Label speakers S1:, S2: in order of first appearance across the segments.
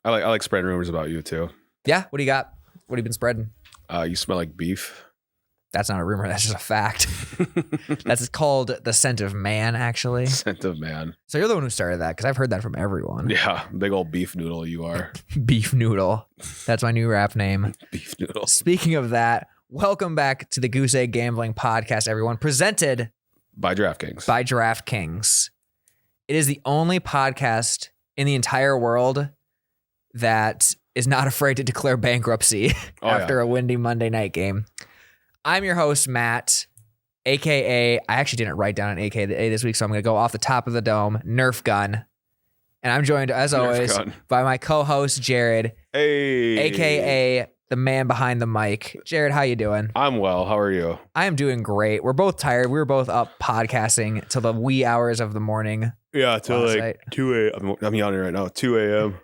S1: I like spreading rumors about you too.
S2: Yeah. What do you got? What have you been spreading?
S1: You smell like beef.
S2: That's not a rumor. That's just a fact. That's called the scent of man, actually.
S1: Scent of man.
S2: So you're the one who started that because I've heard that from everyone.
S1: Yeah, big old beef noodle you are.
S2: Beef Noodle. That's my new rap name.
S1: Beef noodle.
S2: Speaking of that, welcome back to the Goose Egg Gambling Podcast, everyone. Presented
S1: By DraftKings.
S2: by DraftKings. It is the only podcast in the entire world that is not afraid to declare bankruptcy after a windy Monday night game. I'm your host, Matt, a.k.a. I actually didn't write down an a.k.a. this week, so I'm going to go off the top of the dome, Nerf Gun. And I'm joined, as always, by my co-host, Jared, a.k.a. the man behind the mic. Jared, how you doing?
S1: I'm well. How are you?
S2: I am doing great. We're both tired. We were both up podcasting till the wee hours of the morning.
S1: Yeah, till like
S2: night.
S1: 2 a.m. I'm yawning right now. 2 a.m.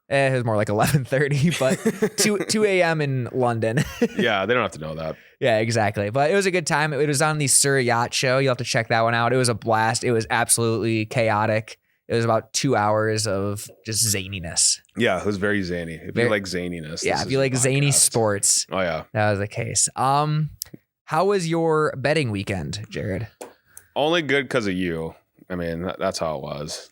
S2: It was more like 11:30, but 2 a.m. in London.
S1: Yeah, they don't have to know that.
S2: Yeah, exactly. But it was a good time. It was on the Sir Yacht Show. You'll have to check that one out. It was a blast. It was absolutely chaotic. It was about 2 hours of just zaniness.
S1: Yeah, it was very zany. If you like zaniness.
S2: Yeah, if you like zany sports.
S1: Oh, yeah.
S2: That was the case. How was your betting weekend, Jared?
S1: Only good because of you. I mean, that's how it was.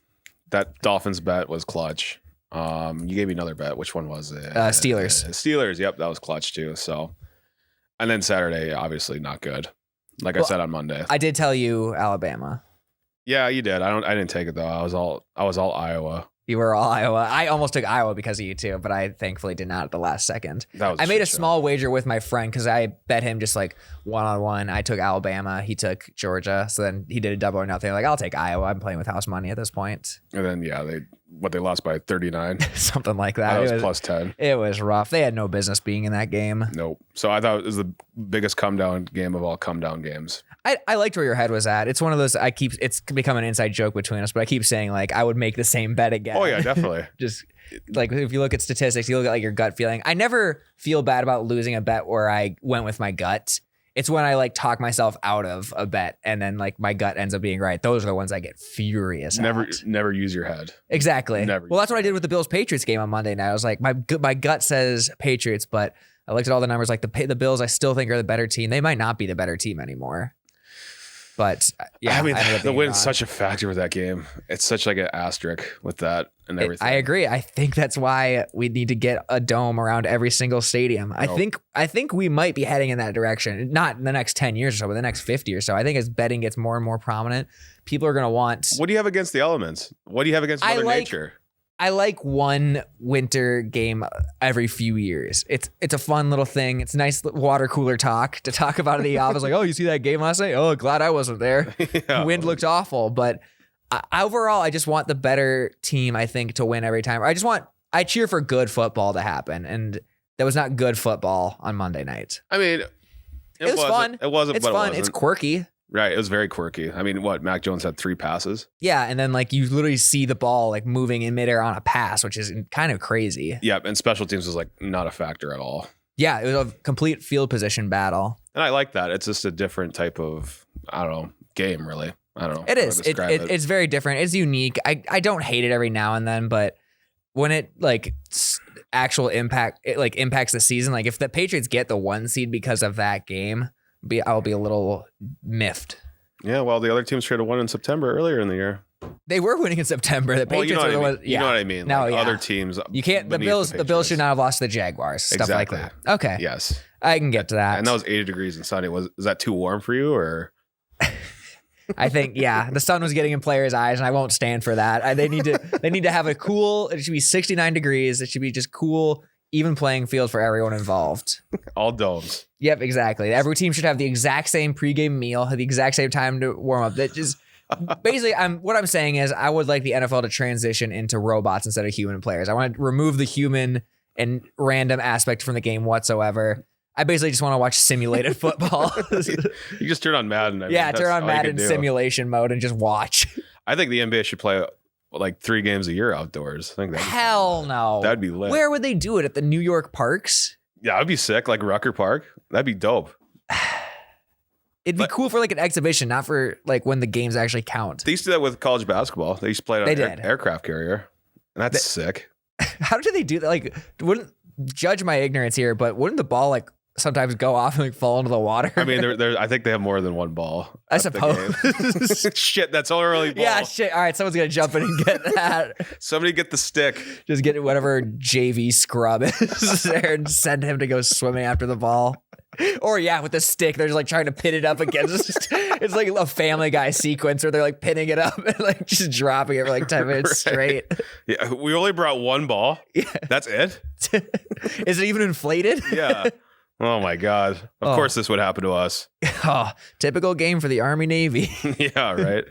S1: That Dolphins bet was clutch. You gave me another bet. Which one was it?
S2: Steelers.
S1: Steelers. Yep, that was clutch too. So, and then Saturday, obviously not good. Like I said on Monday.
S2: I did tell you Alabama.
S1: Yeah, you did. I didn't take it though. I was all Iowa.
S2: You were all Iowa. I almost took Iowa because of you too, but I thankfully did not at the last second. I made a small wager with my friend because I bet him just like one-on-one. I took Alabama. He took Georgia. So then he did a double or nothing. Like, I'll take Iowa. I'm playing with house money at this point.
S1: And then, yeah, they lost by 39.
S2: Something like that.
S1: That was plus 10.
S2: It was rough. They had no business being in that game.
S1: Nope. So I thought it was the biggest come down game of all come down games.
S2: I liked where your head was at. It's one of those, it's become an inside joke between us, but I keep saying like, I would make the same bet again.
S1: Oh yeah, definitely.
S2: Just like, if you look at statistics, you look at like your gut feeling. I never feel bad about losing a bet where I went with my gut. It's when I like talk myself out of a bet and then like my gut ends up being right. Those are the ones I get furious at.
S1: Never use your head.
S2: Exactly.
S1: Never.
S2: Well, that's what I did with the Bills-Patriots game on Monday night. I was like, my gut says Patriots, but I looked at all the numbers, like the Bills I still think are the better team. They might not be the better team anymore. But yeah,
S1: I mean, the win's such a factor with that game. It's such like an asterisk with that and everything.
S2: I agree. I think that's why we need to get a dome around every single stadium. Nope. I think we might be heading in that direction. Not in the next 10 years or so, but the next 50 or so. I think as betting gets more and more prominent, people are going to want.
S1: What do you have against the elements? What do you have against Mother Nature?
S2: I like one winter game every few years. It's a fun little thing. It's nice water cooler talk to talk about in the office. Like, oh, you see that game last night? Oh, glad I wasn't there. Yeah. Wind looked awful. But overall, I just want the better team, I think, to win every time. I cheer for good football to happen. And that was not good football on Monday night.
S1: I mean,
S2: it was fun.
S1: It wasn't.
S2: It's fun. It's quirky.
S1: Right. It was very quirky. I mean, Mac Jones had 3 passes.
S2: Yeah. And then like you literally see the ball like moving in midair on a pass, which is kind of crazy.
S1: Yeah. And special teams was like not a factor at all.
S2: Yeah. It was a complete field position battle.
S1: And I like that. It's just a different type of, I don't know, game really. I don't know.
S2: It is. It's very different. It's unique. I don't hate it every now and then, but when it like actual impact, it like impacts the season. Like if the Patriots get the 1 seed because of that game, I'll be a little miffed.
S1: Yeah, well, the other teams should have won in September earlier in the year.
S2: They were winning in September. The Patriots were the ones.
S1: You know what I mean?
S2: No,
S1: like other teams.
S2: You can't. The Bills should not have lost to the Jaguars. Stuff
S1: exactly.
S2: like that. Okay.
S1: Yes.
S2: I can get to that.
S1: And that was 80 degrees and sunny. Is that too warm for you, or?
S2: I think the sun was getting in players' eyes, and I won't stand for that. They need to have a cool. It should be 69 degrees. It should be just cool, even playing field for everyone involved.
S1: All domes.
S2: Yep, exactly. Every team should have the exact same pregame meal, have the exact same time to warm up. That just basically, what I'm saying is, I would like the NFL to transition into robots instead of human players. I want to remove the human and random aspect from the game whatsoever. I basically just want to watch simulated football.
S1: You just turn on Madden.
S2: Turn on Madden simulation mode and just watch.
S1: I think the NBA should play like 3 games a year outdoors. I think
S2: hell no.
S1: That'd be lit.
S2: Where would they do it? At the New York parks?
S1: Yeah, I'd be sick. Like Rucker Park. That'd be dope.
S2: It'd be cool for like an exhibition, not for like when the games actually count.
S1: They used to do that with college basketball. They used to play it on an aircraft carrier. And that's sick.
S2: How do they do that? Like, wouldn't judge my ignorance here, but wouldn't the ball like sometimes go off and like fall into the water?
S1: I mean, I think they have more than one ball.
S2: I suppose.
S1: Shit, that's all early ball.
S2: Yeah, shit. All right, someone's gonna jump in and get that.
S1: Somebody get the stick.
S2: Just get whatever JV scrub is there and send him to go swimming after the ball. Or yeah, with the stick, they're just like trying to pin it up against. It's like a Family Guy sequence where they're like pinning it up and like just dropping it for like 10 minutes straight.
S1: Yeah, we only brought one ball.
S2: Yeah.
S1: That's it?
S2: Is it even inflated?
S1: Yeah. Oh my God. Of course this would happen to us.
S2: Oh, typical game for the Army Navy.
S1: Yeah, right.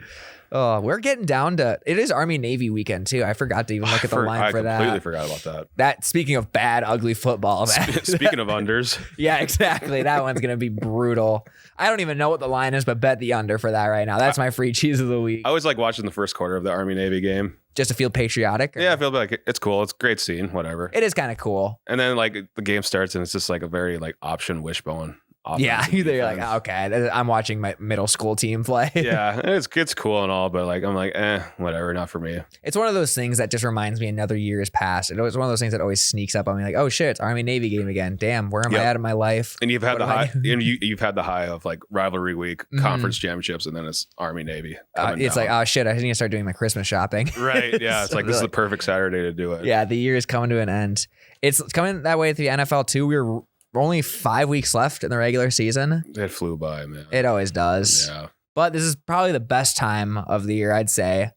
S2: Oh, we're getting down to it is Army Navy weekend too. I forgot to even look at the line for that.
S1: I completely forgot about that.
S2: That speaking of bad, ugly football.
S1: Speaking of unders.
S2: Yeah, exactly. That one's gonna be brutal. I don't even know what the line is, but bet the under for that right now. That's my free cheese of the week.
S1: I always like watching the first quarter of the Army Navy game.
S2: Just to feel patriotic?
S1: Yeah, I feel like it's cool. It's a great scene, whatever.
S2: It is kind of cool.
S1: And then like the game starts and it's just like a very like option wishbone.
S2: Yeah, they're like, okay, I'm watching my middle school team play.
S1: Yeah, it's cool and all, but like I'm like, whatever, not for me.
S2: It's one of those things that just reminds me another year has passed. It was one of those things that always sneaks up on me, like, oh shit, it's Army Navy game again. Damn, where am I at in my life?
S1: And you've had the high, and you've had the high of like rivalry week, conference championships, and then it's Army Navy.
S2: It's like, oh shit, I need to start doing my Christmas shopping.
S1: Right? Yeah, it's
S2: So
S1: like this is the perfect Saturday to do it.
S2: Yeah, the year is coming to an end. It's coming that way to the NFL too. We're only 5 weeks left in the regular season.
S1: It flew by, man.
S2: It always does.
S1: Yeah.
S2: But this is probably the best time of the year, I'd say.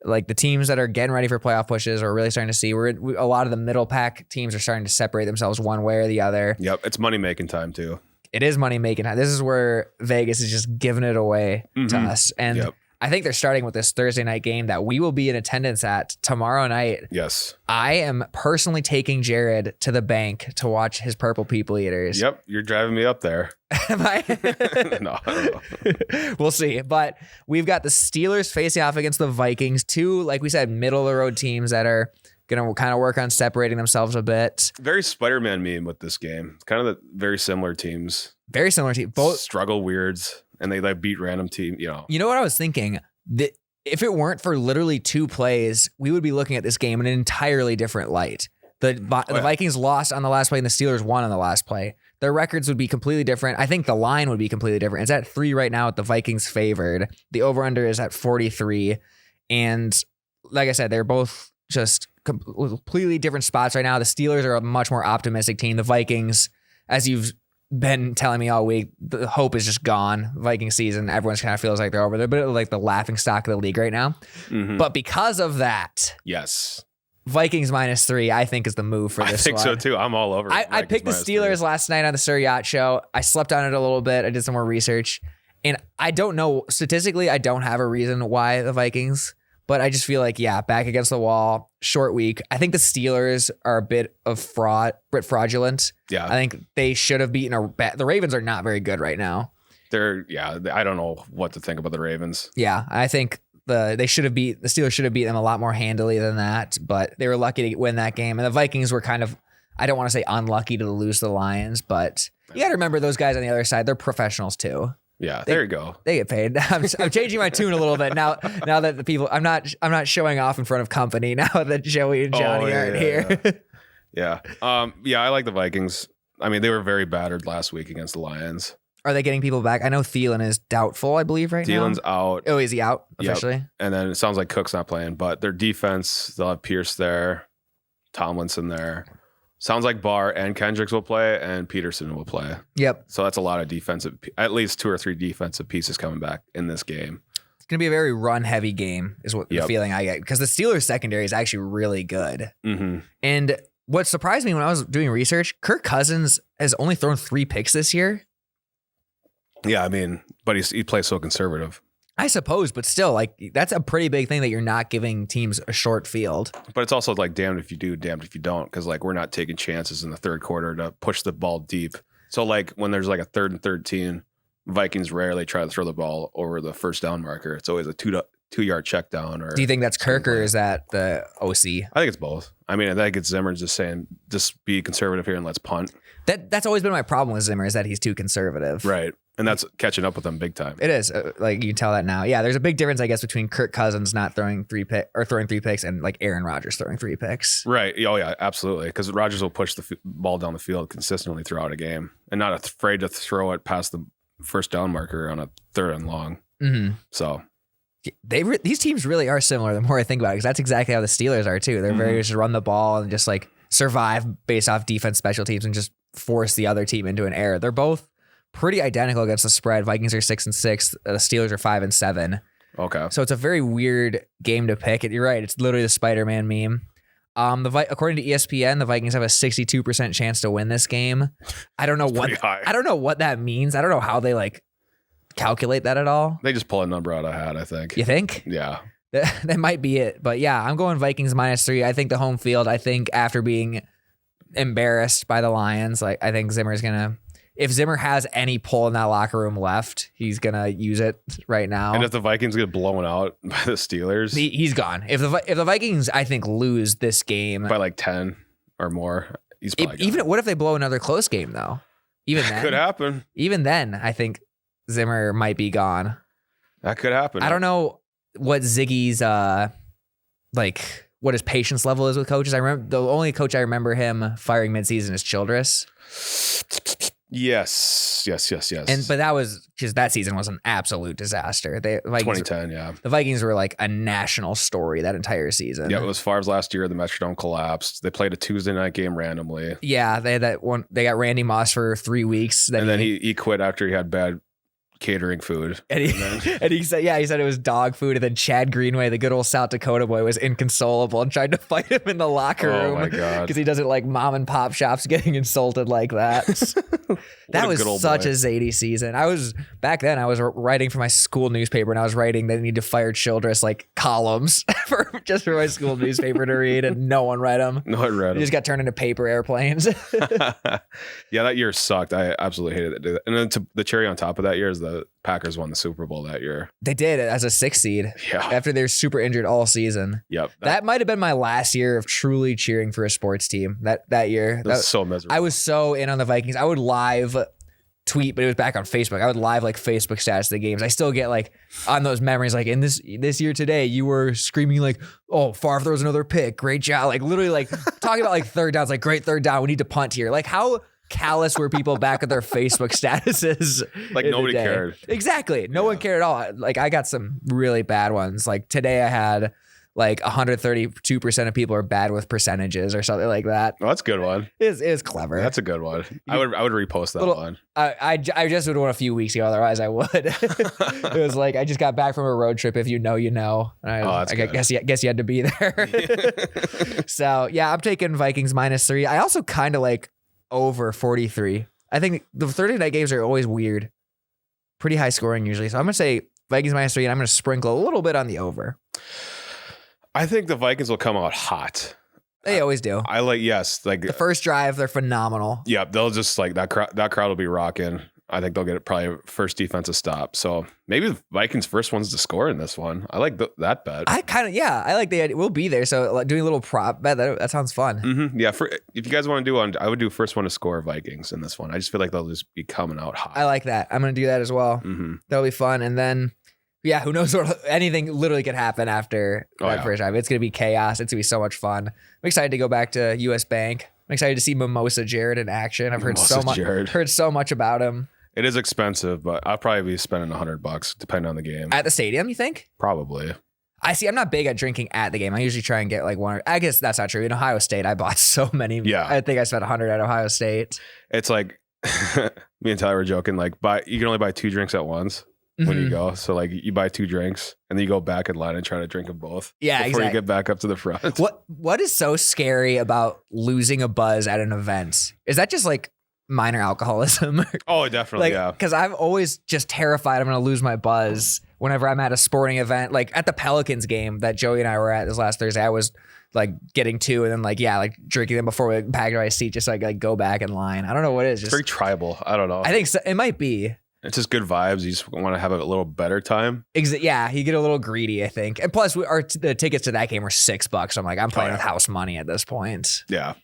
S2: Like the teams that are getting ready for playoff pushes are really starting to see a lot of the middle pack teams are starting to separate themselves one way or the other.
S1: Yep. It's money making time too.
S2: It is money making time. This is where Vegas is just giving it away to us. And I think they're starting with this Thursday night game that we will be in attendance at tomorrow night.
S1: Yes.
S2: I am personally taking Jared to the bank to watch his Purple People Eaters.
S1: Yep. You're driving me up there.
S2: Am I?
S1: No, I don't know.
S2: We'll see. But we've got the Steelers facing off against the Vikings. Two, like we said, middle of the road teams that are going to kind of work on separating themselves a bit.
S1: Very Spider-Man meme with this game. It's kind of the very similar teams.
S2: Very similar teams. Both
S1: struggle weirds. And they like beat random team,
S2: You know what I was thinking? That if it weren't for literally 2 plays, we would be looking at this game in an entirely different light. The Vikings lost on the last play and the Steelers won on the last play. Their records would be completely different. I think the line would be completely different. It's at 3 right now with the Vikings favored. The over-under is at 43. And like I said, they're both just completely different spots right now. The Steelers are a much more optimistic team. The Vikings, as you've been telling me all week, the hope is just gone. Viking season, everyone kind of feels like they're over. They're a bit of like the laughing stock of the league right now. But because of that,
S1: yes,
S2: Vikings -3, I think is the move for this.
S1: I think so too. I'm all over.
S2: I picked the Steelers 3 last night on the Sir Yacht show. I slept on it a little bit. I did some more research, and I don't know statistically. I don't have a reason why the Vikings. But I just feel like, back against the wall, short week. I think the Steelers are a bit fraudulent. Yeah. I think they should have beaten the Ravens are not very good right now.
S1: I don't know what to think about the Ravens.
S2: Yeah, I think the Steelers should have beat them a lot more handily than that, but they were lucky to win that game. And the Vikings were kind of, I don't want to say unlucky to lose to the Lions, but you got to remember those guys on the other side, they're professionals too.
S1: Yeah, there you go.
S2: They get paid. I'm changing my tune a little bit now. Now that the people, I'm not showing off in front of company now that Joey and Johnny aren't here.
S1: Yeah. I like the Vikings. I mean, they were very battered last week against the Lions.
S2: Are they getting people back? I know Thielen is doubtful, I believe, now.
S1: Thielen's out.
S2: Oh, is he out officially?
S1: Yep. And then it sounds like Cook's not playing, but their defense, they'll have Pierce there, Tomlinson there. Sounds like Barr and Kendricks will play and Peterson will play. Yep. So that's a lot of defensive, at least 2 or 3 defensive pieces coming back in this game.
S2: It's going to be a very run-heavy game is what the feeling I get, because the Steelers secondary is actually really good. And what surprised me when I was doing research, Kirk Cousins has only thrown 3 picks this year.
S1: Yeah, I mean, but he plays so conservative.
S2: I suppose, but still, like, that's a pretty big thing that you're not giving teams a short field.
S1: But it's also like, damned if you do, damned if you don't, because like we're not taking chances in the third quarter to push the ball deep. So like when there's like a 3rd and 13, Vikings rarely try to throw the ball over the first down marker. It's always a 2-yard check down. Or
S2: do you think that's Kirk or is that the OC?
S1: I think it's both. I mean, I think it's Zimmer just saying, just be conservative here and let's punt.
S2: That's always been my problem with Zimmer is that he's too conservative.
S1: Right. And that's catching up with them big time.
S2: It is. Like you can tell that now. Yeah, there's a big difference, I guess, between Kirk Cousins not throwing three picks and like Aaron Rodgers throwing 3 picks.
S1: Right. Oh yeah, absolutely. Because Rodgers will push the ball down the field consistently throughout a game and not afraid to throw it past the first down marker on a 3rd and long. Mm-hmm. So
S2: these teams really are similar. The more I think about it, because that's exactly how the Steelers are too. They're very just run the ball and just like survive based off defense, special teams, and just force the other team into an error. They're both pretty identical against the spread. Vikings are 6-6. The Steelers are 5-7.
S1: Okay.
S2: So it's a very weird game to pick. You're right. It's literally the Spider-Man meme. According to ESPN, the Vikings have a 62% chance to win this game. I don't know I don't know what that means. I don't know how they like calculate that at all.
S1: They just pull a number out of a hat, I think.
S2: You think?
S1: Yeah.
S2: That might be it. But yeah, I'm going Vikings -3. I think the home field, I think after being embarrassed by the Lions, like I think Zimmer's gonna, if Zimmer has any pull in that locker room left, he's gonna use it right now.
S1: And if the Vikings get blown out by the Steelers,
S2: he's gone. If the Vikings, I think, lose this game
S1: by like 10 or more, he's probably gone.
S2: Even what if they blow another close game though? Even then,
S1: could happen.
S2: Even then, I think Zimmer might be gone.
S1: That could happen.
S2: I don't know what Ziggy's like what his patience level is with coaches. I remember the only coach I remember him firing midseason is Childress.
S1: Yes.
S2: But that was because that season was an absolute disaster. Vikings,
S1: 2010, yeah.
S2: The Vikings were like a national story that entire season.
S1: Yeah, it was Favre's last year. The Metrodome collapsed. They played a Tuesday night game randomly.
S2: Yeah, they had that one. They got Randy Moss for 3 weeks.
S1: And then he quit after he had bad catering food.
S2: And he said it was dog food. And then Chad Greenway, the good old South Dakota boy, was inconsolable and tried to fight him in the locker room.
S1: Oh my God.
S2: Because he doesn't like mom and pop shops getting insulted like that. That was such a Zadie season. I was writing for my school newspaper and I was writing that I need to fire Childress like columns for my school newspaper to read, and no one read them.
S1: No one read them.
S2: They just got turned into paper airplanes.
S1: Yeah, that year sucked. I absolutely hated it. And then the cherry on top of that year is the Packers won the Super Bowl that year.
S2: They did as a 6 seed.
S1: Yeah.
S2: After they were super injured all season.
S1: Yep.
S2: That might have been my last year of truly cheering for a sports team. That year.
S1: That was so miserable.
S2: I was so in on the Vikings. I would live tweet, but it was back on Facebook. I would live like Facebook stats of the games. I still get like on those memories, like in this year today, you were screaming like, "Oh, Favre throws another pick. Great job." Like literally like talking about like third downs, like great third down. We need to punt here. Like how callous were people back at their Facebook statuses?
S1: Like nobody cared.
S2: Exactly. No one cared at all. Like I got some really bad ones. Like today I had like 132% of people are bad with percentages or something like that.
S1: Oh, that's a good one.
S2: It is clever.
S1: That's a good one. I would repost that one.
S2: I just would one a few weeks ago. Otherwise I would. It was like, I just got back from a road trip. If you know, you know. I guess you had to be there. So yeah, I'm taking Vikings -3. I also kind of like over 43. I think the Thursday night games are always weird. Pretty high scoring usually. So I'm going to say Vikings -3, and I'm going to sprinkle a little bit on the over.
S1: I think the Vikings will come out hot.
S2: They always do.
S1: Like
S2: the first drive, they're phenomenal.
S1: Yeah, they'll just like that crowd will be rocking. I think they'll get probably first defensive stop. So maybe the Vikings first ones to score in this one. I like that bet.
S2: I like the idea. We'll be there. So doing a little prop bet, that sounds fun.
S1: Mm-hmm. Yeah. If you guys want to do one, I would do first one to score Vikings in this one. I just feel like they'll just be coming out hot.
S2: I like that. I'm going to do that as well.
S1: Mm-hmm.
S2: That'll be fun. And then, yeah, who knows anything literally could happen after that first drive. It's going to be chaos. It's going to be so much fun. I'm excited to go back to US Bank. I'm excited to see Mimosa Jared in action. I've heard so much about him.
S1: It is expensive, but I'll probably be spending $100 depending on the game.
S2: At the stadium, you think?
S1: Probably.
S2: I'm not big at drinking at the game. I usually try and get like one. I guess that's not true. In Ohio State, I bought so many.
S1: Yeah.
S2: I think I spent $100 at Ohio State.
S1: It's like me and Tyler were joking, like you can only buy 2 drinks at once when you go. So like you buy 2 drinks and then you go back in line and try to drink them both.
S2: Yeah,
S1: before you get back up to the front.
S2: What is so scary about losing a buzz at an event? Is that just like minor alcoholism?
S1: Oh, definitely. Yeah.
S2: Because I'm always just terrified I'm going to lose my buzz whenever I'm at a sporting event. Like at the Pelicans game that Joey and I were at this last Thursday, I was like getting 2 and then like drinking them before we packed our seat just so I could like go back in line. I don't know what it is.
S1: It's very tribal. I don't know.
S2: I think so. It might be.
S1: It's just good vibes. You just want to have a little better time.
S2: Yeah, you get a little greedy, I think. And plus, the tickets to that game were $6. I'm like, I'm playing with house money at this point.
S1: Yeah.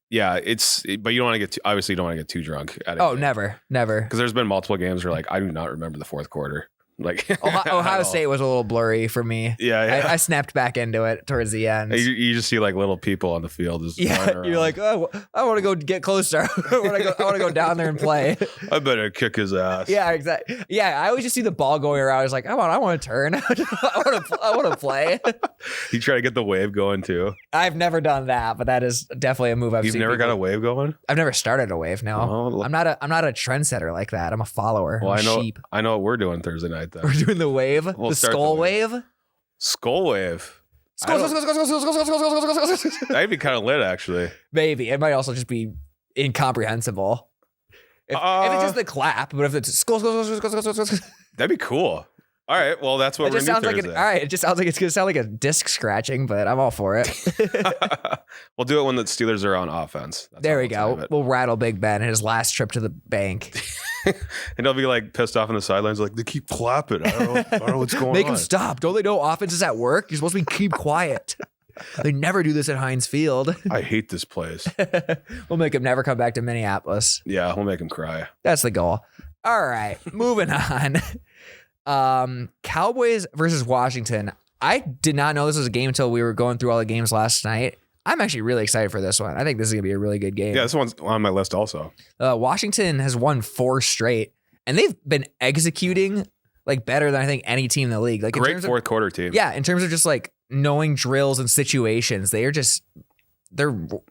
S1: Yeah, but you don't want to get obviously you don't want to get too drunk at it.
S2: Oh, never. Because
S1: there's been multiple games where like I do not remember the fourth quarter. Like
S2: Ohio State was a little blurry for me.
S1: Yeah.
S2: I snapped back into it towards the end.
S1: You just see like little people on the field.
S2: You're like, oh, I want to go get closer. I want to go down there and play.
S1: I better kick his ass.
S2: Yeah, exactly. Yeah, I always just see the ball going around. I was like, I want to turn. I want to play.
S1: You try to get the wave going too.
S2: I've never done that, but that is definitely a move I've seen.
S1: You've never got a wave going?
S2: I've never started a wave. No, I'm not a trendsetter like that. I'm a follower.
S1: Well,
S2: sheep.
S1: I know what we're doing Thursday night. Then.
S2: We're doing the wave, the skull wave.
S1: Skull wave.
S2: Skull.
S1: That'd be kind of lit, actually.
S2: Maybe it might also just be incomprehensible. If it's just the clap, but if it's skull,
S1: that'd be cool. All right, well, that's what we're gonna do Thursday.
S2: All right, it just sounds like it's gonna sound like a disc scratching, but I'm all for it.
S1: We'll do it when the Steelers are on offense.
S2: There we go. We'll rattle Big Ben in his last trip to the bank.
S1: And he'll be like pissed off on the sidelines, like they keep clapping. I don't know what's going on.
S2: Make them stop. Don't they know offense is at work? You're supposed to keep quiet. They never do this at Heinz Field.
S1: I hate this place.
S2: We'll make him never come back to Minneapolis.
S1: Yeah, we'll make him cry.
S2: That's the goal. All right, moving on. Cowboys versus Washington. I did not know this was a game until we were going through all the games last night. I'm actually really excited for this one. I think this is going to be a really good game.
S1: Yeah, this one's on my list also.
S2: Washington has won 4 straight, and they've been executing like better than I think any team in the league. Like
S1: great fourth quarter team.
S2: Yeah, in terms of just like knowing drills and situations, they're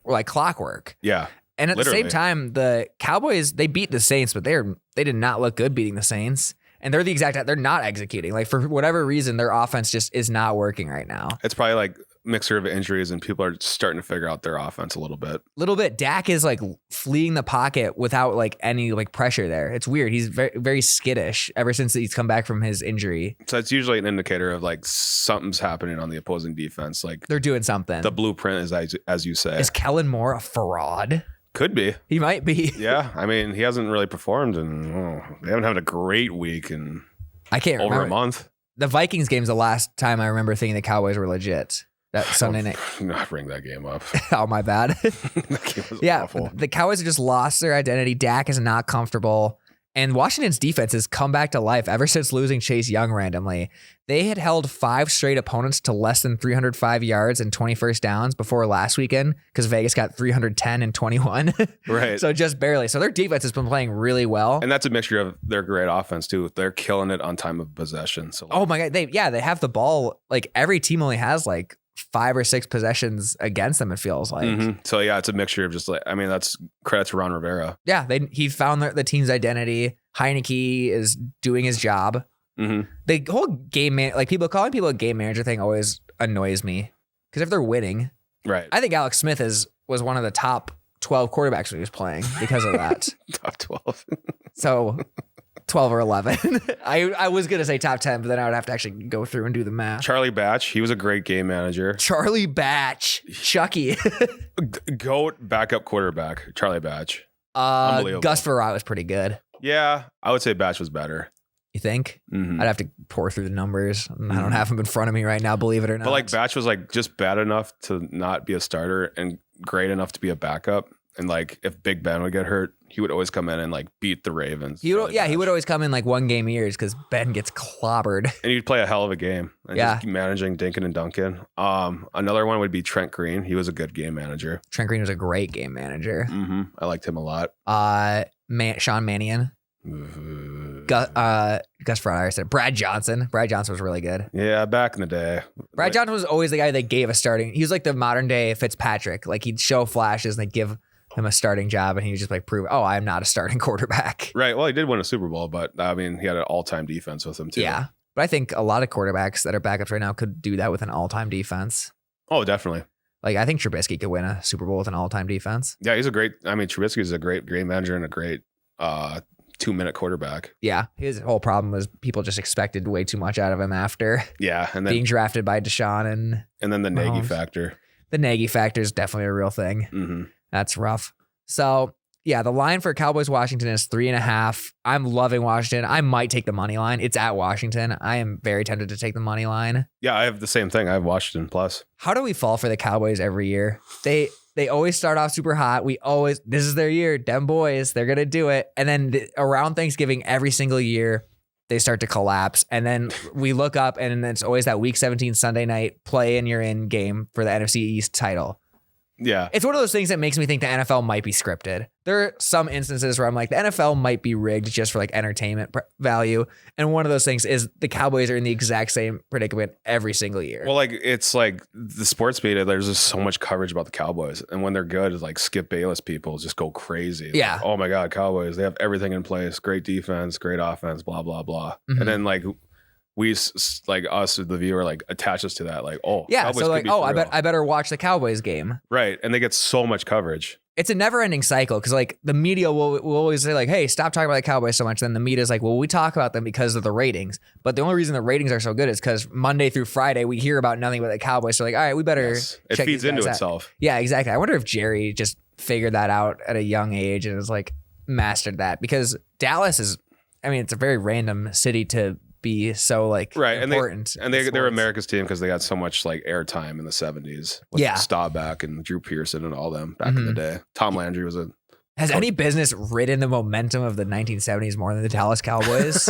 S2: like clockwork.
S1: Yeah.
S2: And at the same time, the Cowboys, they beat the Saints, but they did not look good beating the Saints. And they're not executing. Like for whatever reason, their offense just is not working right now.
S1: It's probably like mixture of injuries and people are starting to figure out their offense a little bit. Dak
S2: is like fleeing the pocket without like any like pressure there. It's weird. He's very, very skittish ever since he's come back from his injury.
S1: So it's usually an indicator of like something's happening on the opposing defense. Like
S2: they're doing something.
S1: The blueprint is as you say.
S2: Is Kellen Moore a fraud?
S1: Could be.
S2: He might be.
S1: Yeah. I mean, he hasn't really performed and they haven't had a great week in
S2: I can't
S1: over
S2: remember.
S1: A month.
S2: The Vikings game's the last time I remember thinking the Cowboys were legit. That Sunday night.
S1: Not bring that game up.
S2: Oh, my bad.
S1: That game was awful.
S2: The Cowboys have just lost their identity. Dak is not comfortable. And Washington's defense has come back to life ever since losing Chase Young randomly. They had held 5 straight opponents to less than 305 yards and 20 first downs before last weekend because Vegas got 310 and 21.
S1: Right.
S2: So just barely. So their defense has been playing really well.
S1: And that's a mixture of their great offense too. They're killing it on time of possession. So
S2: oh my God. They have the ball. Like every team only has like 5 or 6 possessions against them, it feels like.
S1: Mm-hmm. So yeah, it's a mixture of just like, I mean, that's credit to Ron Rivera.
S2: Yeah, he found the team's identity. Heineke is doing his job.
S1: Mm-hmm.
S2: The whole game calling people a game manager thing always annoys me because if they're winning,
S1: right?
S2: I think Alex Smith was one of the top 12 quarterbacks when he was playing because of that.
S1: Top 12.
S2: So 12 or 11. I was going to say top 10, but then I would have to actually go through and do the math.
S1: Charlie Batch, he was a great game manager.
S2: Charlie Batch. Chucky.
S1: GOAT backup quarterback, Charlie Batch. Unbelievable.
S2: Gus Frerotte was pretty good.
S1: Yeah, I would say Batch was better.
S2: You think?
S1: Mm-hmm.
S2: I'd have to pour through the numbers. I don't have them in front of me right now, believe it or not.
S1: But like Batch was like just bad enough to not be a starter and great enough to be a backup. And like if Big Ben would get hurt, he would always come in and like beat the Ravens.
S2: He would always come in like one game a year because Ben gets clobbered.
S1: And he'd play a hell of a game. And just managing Dinkin and Duncan. Another one would be Trent Green. He was a good game manager.
S2: Trent Green was a great game manager.
S1: Mm-hmm. I liked him a lot.
S2: Sean Mannion. Gus Frerotte, I said Brad Johnson. Brad Johnson was really good.
S1: Yeah, back in the day.
S2: Brad Johnson was always the guy they gave a starting. He was like the modern day Fitzpatrick. Like he'd show flashes and they'd give him a starting job and he would just like prove, I'm not a starting quarterback.
S1: Right. Well, he did win a Super Bowl, but I mean, he had an all-time defense with him too.
S2: Yeah. But I think a lot of quarterbacks that are backups right now could do that with an all-time defense.
S1: Oh, definitely.
S2: Like I think Trubisky could win a Super Bowl with an all-time defense.
S1: Yeah, Trubisky is a great game manager and a great 2-minute quarterback.
S2: Yeah. His whole problem was people just expected way too much out of him after
S1: and then
S2: being drafted by Deshaun and
S1: then the Nagy
S2: Mahomes.
S1: factor.
S2: The Nagy factor is definitely a real thing.
S1: Mm-hmm.
S2: That's rough. So the line for Cowboys Washington is 3.5. I'm loving Washington. I might take the money line. It's at Washington. I am very tempted to take the money line.
S1: Yeah, I have the same thing. I have Washington plus.
S2: How do we fall for the Cowboys every year? They always start off super hot. This is their year. Them boys, they're going to do it. And then around Thanksgiving every single year, they start to collapse. And then we look up and it's always that week 17 Sunday night play and you're in game for the NFC East title.
S1: Yeah.
S2: It's one of those things that makes me think the NFL might be scripted. There are some instances where I'm like, the NFL might be rigged just for like entertainment value. And one of those things is the Cowboys are in the exact same predicament every single year.
S1: Well, like it's like the sports media, there's just so much coverage about the Cowboys. And when they're good, it's like Skip Bayless people just go crazy.
S2: Yeah.
S1: Like, oh my God, Cowboys, they have everything in place. Great defense, great offense, blah, blah, blah. Mm-hmm. And then like we like us, the viewer, like attach us to that. Like, oh,
S2: yeah.
S1: Cowboys
S2: So like, I better watch the Cowboys game.
S1: Right. And they get so much coverage.
S2: It's a never ending cycle. Cause like the media will always say like, hey, stop talking about the Cowboys so much. Then the media is like, well, we talk about them because of the ratings. But the only reason the ratings are so good is because Monday through Friday, we hear about nothing but the Cowboys. So like, all right, we better
S1: It feeds into itself.
S2: Yeah, exactly. I wonder if Jerry just figured that out at a young age and is like mastered that, because Dallas is, I mean, it's a very random city to be so like important.
S1: And they're America's team because they got so much like airtime in the 70s with Staubach and Drew Pearson and all them back in the day. Tom Landry was a...
S2: Has any business ridden the momentum of the 1970s more than the Dallas Cowboys?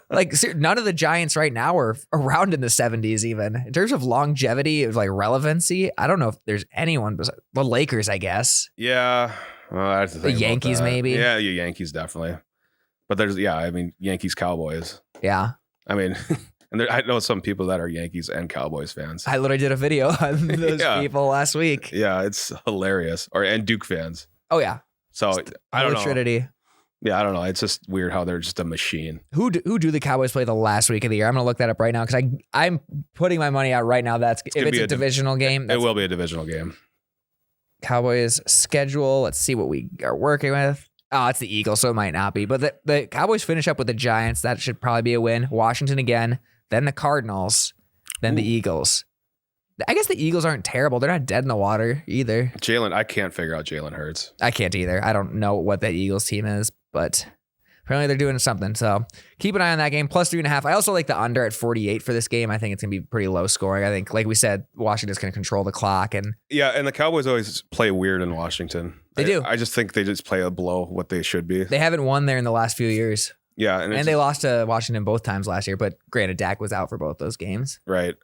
S2: Like none of the Giants right now are around in the 70s even. In terms of longevity, of like relevancy, I don't know if there's anyone besides the Lakers, I guess.
S1: Yeah. Well, I have to think
S2: the Yankees maybe.
S1: Yeah, the Yankees definitely. But there's, I mean, Yankees, Cowboys.
S2: Yeah.
S1: I mean, and I know some people that are Yankees and Cowboys fans.
S2: I literally did a video on those people last week.
S1: Yeah, it's hilarious. And Duke fans.
S2: Oh, yeah.
S1: So I don't know.
S2: Trinity.
S1: Yeah, I don't know. It's just weird how they're just a machine.
S2: Who do the Cowboys play the last week of the year? I'm going to look that up right now because I'm putting my money out right now. If it's a divisional game.
S1: It will be a divisional game.
S2: Cowboys schedule. Let's see what we are working with. Oh, it's the Eagles, so it might not be. But the Cowboys finish up with the Giants. That should probably be a win. Washington again. Then the Cardinals. Then the Eagles. I guess the Eagles aren't terrible. They're not dead in the water either.
S1: I can't figure out Jalen Hurts.
S2: I can't either. I don't know what that Eagles team is, but apparently they're doing something. So keep an eye on that game. Plus 3.5. I also like the under at 48 for this game. I think it's going to be pretty low scoring. I think, like we said, Washington's going to control the clock. And They do.
S1: I just think they just play below what they should be.
S2: They haven't won there in the last few years.
S1: Yeah.
S2: And they lost to Washington both times last year, but granted, Dak was out for both those games.
S1: Right.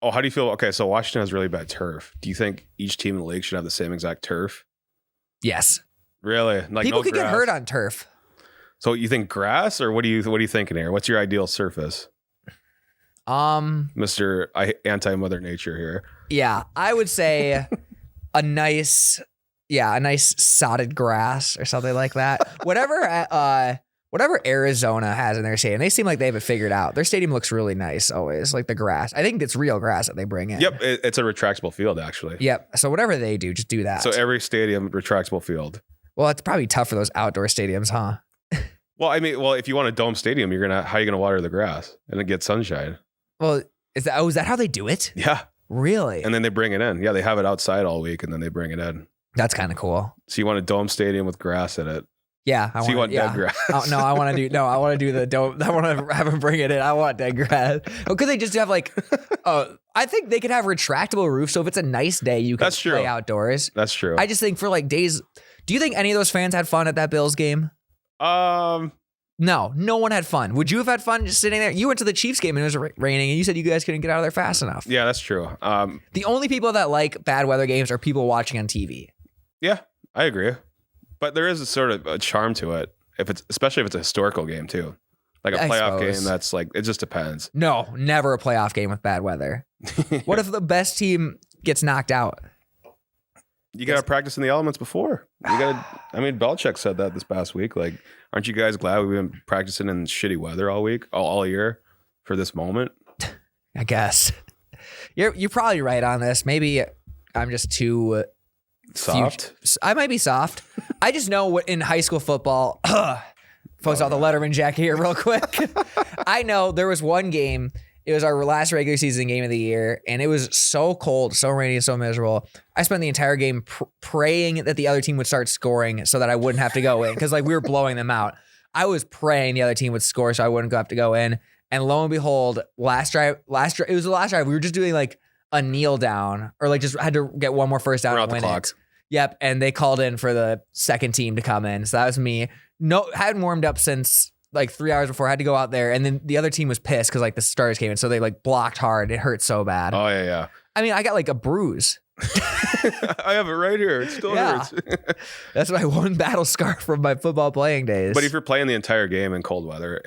S1: Oh, how do you feel? Okay, so Washington has really bad turf. Do you think each team in the league should have the same exact turf?
S2: Yes.
S1: Really? Like
S2: people could get hurt on turf.
S1: So you think grass, or what are you thinking here? What's your ideal surface? Mr. Anti-Mother Nature here.
S2: Yeah, I would say a nice sodded grass or something like that. Whatever Arizona has in their stadium, they seem like they have it figured out. Their stadium looks really nice always, like the grass. I think it's real grass that they bring in.
S1: Yep, it's a retractable field actually.
S2: Yep. So whatever they do, just do that.
S1: So every stadium, retractable field.
S2: Well, it's probably tough for those outdoor stadiums, huh?
S1: Well, I mean, if you want a dome stadium, how are you gonna water the grass and then get sunshine?
S2: Well, is that how they do it?
S1: Yeah.
S2: Really?
S1: And then they bring it in. Yeah, they have it outside all week and then they bring it in.
S2: That's kind of cool.
S1: So you want a dome stadium with grass in it.
S2: Yeah,
S1: you want dead grass?
S2: I want to do the dome. I want to have them bring it in. I want dead grass. Oh, could they just have like? I think they could have retractable roofs. So if it's a nice day, you can play outdoors.
S1: That's true.
S2: I just think for like days. Do you think any of those fans had fun at that Bills game? No one had fun. Would you have had fun just sitting there? You went to the Chiefs game and it was raining, and you said you guys couldn't get out of there fast enough.
S1: Yeah, that's true.
S2: The only people that like bad weather games are people watching on TV.
S1: Yeah, I agree. But there is a sort of a charm to it, especially if it's a historical game too, like a playoff game. That's like, it just depends.
S2: No, never a playoff game with bad weather. What if the best team gets knocked out?
S1: You got to practice in the elements before. Belichick said that this past week. Like, aren't you guys glad we've been practicing in shitty weather all week, all year for this moment?
S2: I guess you're probably right on this. Maybe I'm just too.
S1: Soft?
S2: I might be soft. I just know what in high school football, post out the Letterman jacket here real quick. I know there was one game It was our last regular season game of the year, and it was so cold, so rainy, so miserable. I spent the entire game praying that the other team would start scoring so that I wouldn't have to go in, because like we were blowing them out. I was praying the other team would score so I wouldn't have to go in. And lo and behold, last drive, it was the last drive. We were just doing like a kneel down, or like just had to get one more first down and win it. Yep, and they called in for the second team to come in. So that was me. No, hadn't warmed up since like 3 hours before. I had to go out there, and then the other team was pissed because like the starters came in, so they like blocked hard. It hurt so bad.
S1: Oh yeah.
S2: I mean, I got like a bruise.
S1: I have it right here. It still hurts.
S2: That's my one battle scar from my football playing days.
S1: But if you're playing the entire game in cold weather,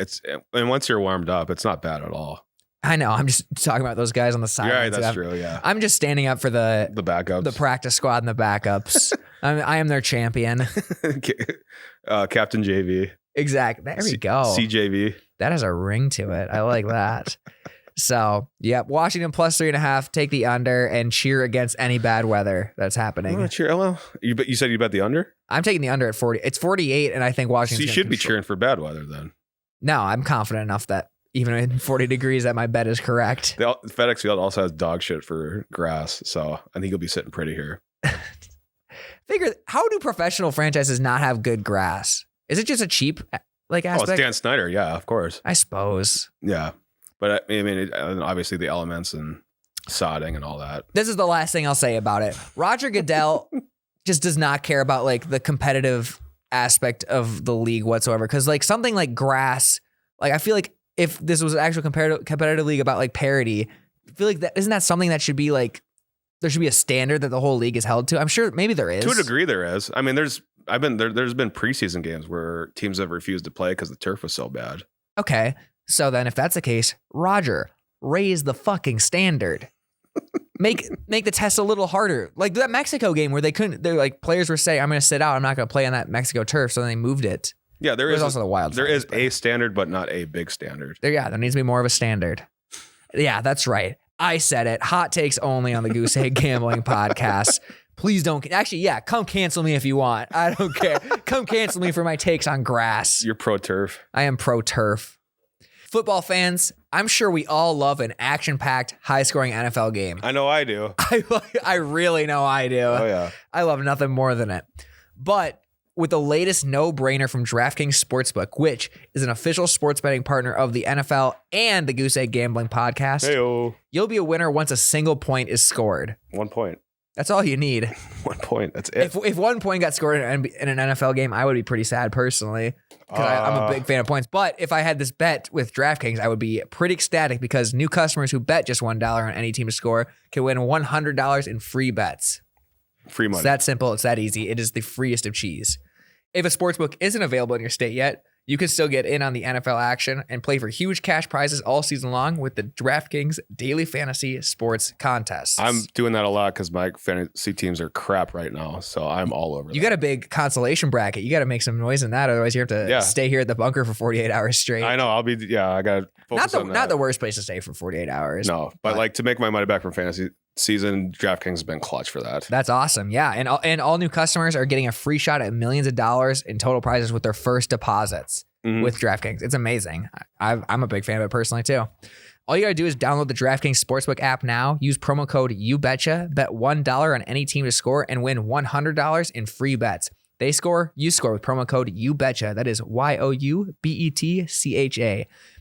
S1: and once you're warmed up, it's not bad at all.
S2: I know. I'm just talking about those guys on the side.
S1: Yeah, that's true. Yeah.
S2: I'm just standing up for the
S1: backups,
S2: the practice squad, and the backups. I am their champion.
S1: Captain JV.
S2: Exactly. There we go.
S1: CJV.
S2: That has a ring to it. I like that. So, yep. Washington plus 3.5. Take the under and cheer against any bad weather that's happening.
S1: Well, you said you bet the under?
S2: I'm taking the under at 40. It's 48, and I think Washington.
S1: So you should be cheering for bad weather then.
S2: No, I'm confident enough that even in 40 degrees, that my bet is correct.
S1: FedEx Field also has dog shit for grass, so I think you'll be sitting pretty here.
S2: Figure, how do professional franchises not have good grass? Is it just a cheap aspect?
S1: Oh, it's Dan Snyder. Yeah, of course.
S2: I suppose.
S1: Yeah. But I mean, obviously the elements and sodding and all that.
S2: This is the last thing I'll say about it. Roger Goodell just does not care about like the competitive aspect of the league whatsoever. Cause like something like grass, like I feel like if this was an actual competitive league about like parity, I feel like isn't that something that should be like, there should be a standard that the whole league is held to? I'm sure maybe there is.
S1: To a degree there is. I mean, there's been preseason games where teams have refused to play because the turf was so bad.
S2: Okay. So then if that's the case, Roger, raise the fucking standard. Make the test a little harder. Like that Mexico game where they're like players were saying, I'm going to sit out. I'm not going to play on that Mexico turf. So then they moved it.
S1: Yeah, there's
S2: also the wild.
S1: There is a standard, but not a big standard.
S2: There needs to be more of a standard. Yeah, that's right. I said it. Hot takes only on the Goose Egg Gambling Podcast. Please don't. Actually, yeah, come cancel me if you want. I don't care. Come cancel me for my takes on grass.
S1: You're pro turf.
S2: I am pro turf. Football fans, I'm sure we all love an action-packed, high-scoring NFL game.
S1: I know I do.
S2: I really know I do.
S1: Oh, yeah.
S2: I love nothing more than it. But with the latest no-brainer from DraftKings Sportsbook, which is an official sports betting partner of the NFL and the Goose Egg Gambling Podcast,
S1: Hey-o.
S2: You'll be a winner once a single point is scored.
S1: 1 point.
S2: That's all you need.
S1: 1 point. That's it.
S2: If 1 point got scored in an NFL game, I would be pretty sad personally because I'm a big fan of points. But if I had this bet with DraftKings, I would be pretty ecstatic because new customers who bet just $1 on any team to score can win $100 in free bets.
S1: Free money.
S2: It's that simple. It's that easy. It is the freest of cheese. If a sportsbook isn't available in your state yet, you can still get in on the NFL action and play for huge cash prizes all season long with the DraftKings Daily Fantasy Sports Contests.
S1: I'm doing that a lot because my fantasy teams are crap right now, so I'm all over
S2: You got a big consolation bracket. You got to make some noise in that, otherwise you have to stay here at the bunker for 48 hours straight.
S1: I know. I got to focus on that.
S2: Not the worst place to stay for 48 hours.
S1: No, but like to make my money back from fantasy season, DraftKings has been clutch for that.
S2: That's awesome. Yeah, and all new customers are getting a free shot at millions of dollars in total prizes with their first deposits. With DraftKings. It's amazing. I'm a big fan of it personally too. All you gotta do is download the DraftKings Sportsbook app now, use promo code YouBetcha, bet $1 on any team to score, and win $100 in free bets. They score, you score with promo code YouBetcha. That is YOUBETCHA.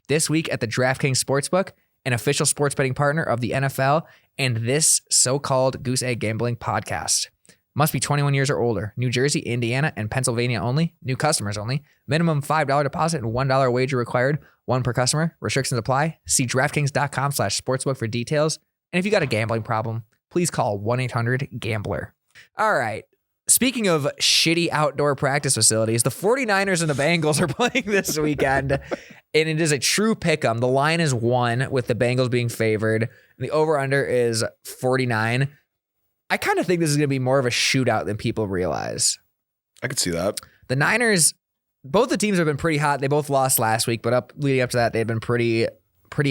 S2: This week at the DraftKings Sportsbook, an official sports betting partner of the NFL and this so-called Goose Egg Gambling Podcast. Must be 21 years or older. New Jersey, Indiana, and Pennsylvania only. New customers only. Minimum $5 deposit and $1 wager required. One per customer. Restrictions apply. See DraftKings.com/sportsbook for details. And if you got a gambling problem, please call 1-800-GAMBLER. All right. Speaking of shitty outdoor practice facilities, the 49ers and the Bengals are playing this weekend, and it is a true pick'em. The line is 1 with the Bengals being favored. The over-under is 49. I kind of think this is going to be more of a shootout than people realize.
S1: I could see that.
S2: The Niners, both the teams have been pretty hot. They both lost last week, but leading up to that, they've been pretty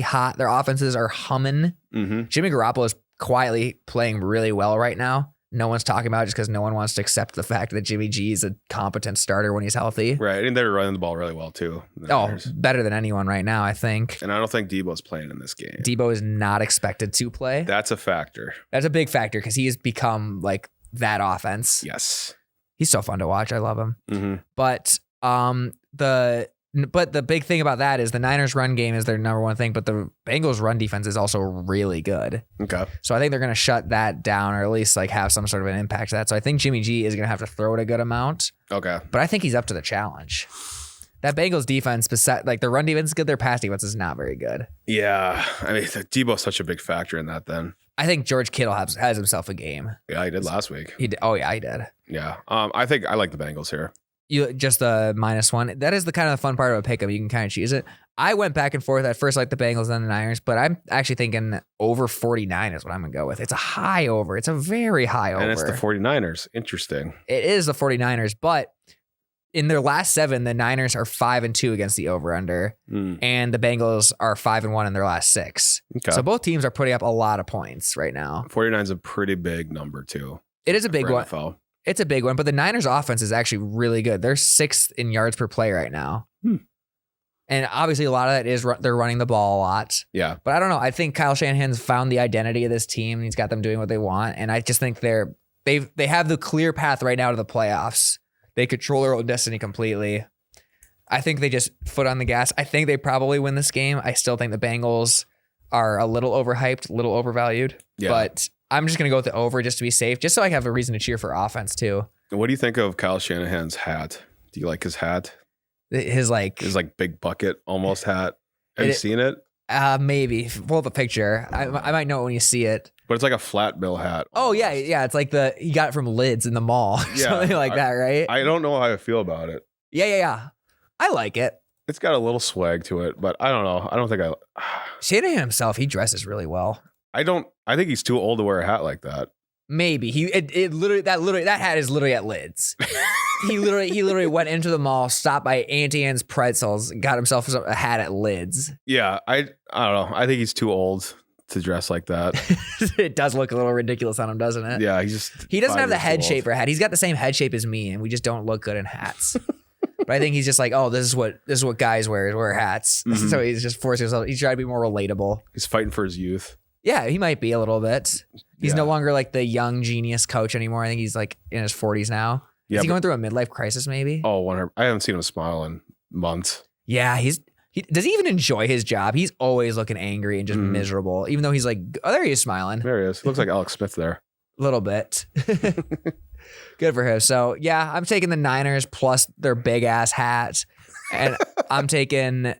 S2: hot. Their offenses are humming. Jimmy Garoppolo is quietly playing really well right now. no one's talking about just because no one wants to accept the fact that Jimmy G is a competent starter when he's healthy.
S1: Right. And they're running the ball really well, too.
S2: Better than anyone right now, I think.
S1: And I don't think Debo's playing in this game.
S2: Debo is not expected to play.
S1: That's a factor.
S2: That's a big factor because he has become like that offense.
S1: Yes.
S2: He's so fun to watch. I love him.
S1: Mm-hmm.
S2: But the big thing about that is the Niners run game is their number one thing, but the Bengals run defense is also really good.
S1: Okay.
S2: So I think they're going to shut that down or at least like have some sort of an impact to that. So I think Jimmy G is going to have to throw it a good amount.
S1: Okay.
S2: But I think he's up to the challenge. That Bengals defense, like their run defense is good, their pass defense is not very good.
S1: Yeah. I mean, Debo's such a big factor in that then.
S2: I think George Kittle has himself a game.
S1: Yeah, he did last week.
S2: He did. Oh, yeah, he did.
S1: Yeah. I think I like the Bengals here.
S2: You just the -1. That is the kind of the fun part of a pick 'em. You can kind of choose it. I went back and forth at first, like the Bengals and the Niners, but I'm actually thinking over 49 is what I'm gonna go with. It's a high over. It's a very high over.
S1: And it's the 49ers. Interesting.
S2: It is the 49ers, but in their last 7, the Niners are 5-2 against the over/under, and the Bengals are 5-1 in their last 6.
S1: Okay.
S2: So both teams are putting up a lot of points right now.
S1: 49 is a pretty big number too.
S2: It is a big one.
S1: NFL.
S2: It's a big one, but the Niners offense is actually really good. They're 6th in yards per play right now. And obviously a lot of that is they're running the ball a lot.
S1: Yeah.
S2: But I don't know. I think Kyle Shanahan's found the identity of this team. And he's got them doing what they want. And I just think they have the clear path right now to the playoffs. They control their own destiny completely. I think they just foot on the gas. I think they probably win this game. I still think the Bengals are a little overhyped, a little overvalued. Yeah. But I'm just going to go with the over just to be safe, just so I have a reason to cheer for offense too.
S1: What do you think of Kyle Shanahan's hat? Do you like his hat?
S2: His
S1: big bucket almost hat. Have you seen it?
S2: Maybe. Pull up a picture. I might know it when you see it.
S1: But it's like a flat bill hat.
S2: Almost. Oh yeah. Yeah. It's like he got it from Lids in the mall. Yeah, something like that, right?
S1: I don't know how I feel about it.
S2: Yeah. I like it.
S1: It's got a little swag to it, but I don't know. I don't think
S2: Shanahan himself, he dresses really well.
S1: I think he's too old to wear a hat like that.
S2: Maybe that hat is literally at Lids. he literally went into the mall, stopped by Auntie Anne's Pretzels, and got himself a hat at Lids.
S1: Yeah, I don't know. I think he's too old to dress like that.
S2: It does look a little ridiculous on him, doesn't it?
S1: Yeah,
S2: he doesn't have the head shape for a hat. He's got the same head shape as me, and we just don't look good in hats. But I think he's just like, oh, this is what guys wear hats. Mm-hmm. So he's just forcing himself. He's trying to be more relatable.
S1: He's fighting for his youth.
S2: Yeah, he might be a little bit. He's no longer like the young genius coach anymore. I think he's like in his 40s now. Yeah, is he going through a midlife crisis maybe?
S1: Oh, I haven't seen him smile in months.
S2: Yeah, does he even enjoy his job? He's always looking angry and just miserable, even though he's like, oh, there he is smiling.
S1: There he is. Looks like Alex Smith there.
S2: A little bit. Good for him. So yeah, I'm taking the Niners plus their big ass hats. And I'm going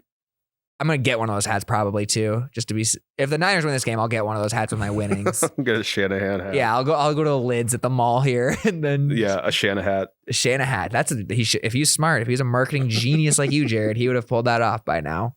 S2: to get one of those hats probably too, just to be. If the Niners win this game, I'll get one of those hats with my winnings.
S1: Get a Shanahan hat.
S2: Yeah, I'll go to the Lids at the mall here, and then
S1: a Shanahan hat.
S2: A Shanahan hat. If he's smart, if he's a marketing genius like you, Jared, he would have pulled that off by now.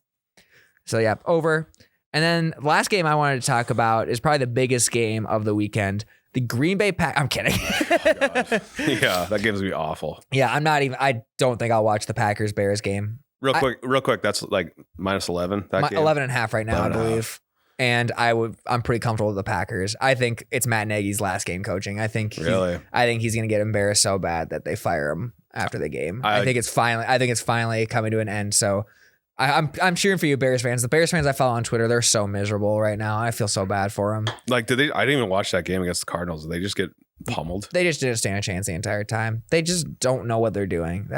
S2: So yeah, over. And then the last game I wanted to talk about is probably the biggest game of the weekend. The Green Bay Packers. I'm kidding.
S1: Oh, yeah, that game's gonna be awful.
S2: Yeah, I don't think I'll watch the Packers Bears game.
S1: Real quick. That's like -11. That game.
S2: 11.5 right now, I believe. And I'm pretty comfortable with the Packers. I think it's Matt Nagy's last game coaching. I think he's going to get embarrassed so bad that they fire him after the game. I think it's finally coming to an end. So I'm cheering for you, Bears fans. The Bears fans I follow on Twitter, they're so miserable right now. I feel so bad for them.
S1: Like, I didn't even watch that game against the Cardinals. Did they just get pummeled?
S2: They just didn't stand a chance the entire time. They just don't know what they're doing.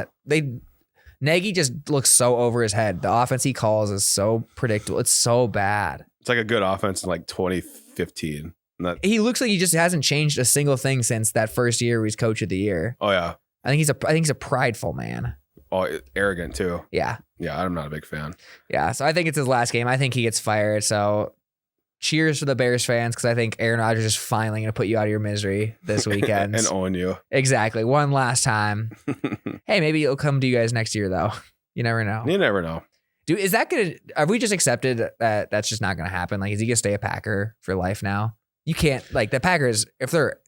S2: Nagy just looks so over his head. The offense he calls is so predictable. It's so bad.
S1: It's like a good offense in like 2015.
S2: He looks like he just hasn't changed a single thing since that first year where he's coach of the year.
S1: Oh yeah.
S2: I think he's a prideful man.
S1: Oh, arrogant too.
S2: Yeah.
S1: Yeah, I'm not a big fan.
S2: Yeah, so I think it's his last game. I think he gets fired. So cheers for the Bears fans, because I think Aaron Rodgers is finally going to put you out of your misery this weekend.
S1: And own you.
S2: Exactly. One last time. Hey, maybe it'll come to you guys next year, though. You never know.
S1: You never know.
S2: Dude, is that going to... Have we just accepted that that's just not going to happen? Like, is he going to stay a Packer for life now? You can't... Like, the Packers, if they're